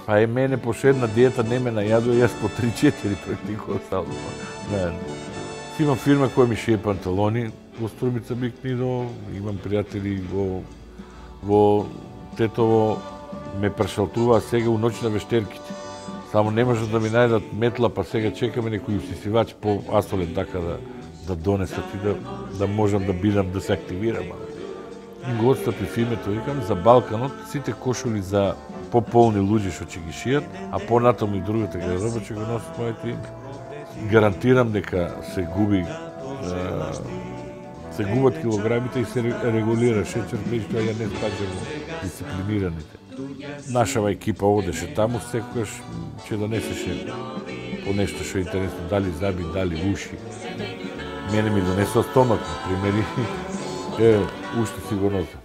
Па мене по една диета не ме најадува, јас по 3-4 практикувам стално. Имам фирма која ми шие панталони, во Струмица Биг Нидо, имам пријатели во Тетово, ме прешалтуваа сега у ноќ на вештерките. Само не можат да ми најдат метла, па сега чекаме некој усисивач по асфалет така да донесат и да можам да бидам, да се активирам. И го отстапив името, викам, за Балканот, сите кошули за пополни луѓе што ќе ги шијат, а понатаму и другата гардероба ќе го носат моето име. Гарантирам дека се губат килограмите и се регулира шеќер, преку тоа ја не спаѓам дисциплинираните. Нашава екипа одеше таму, секогаш ќе донесеше по нешто што е интересно, дали заби, дали уши. Мене ми донесува стомак, на пример, уште си го носам.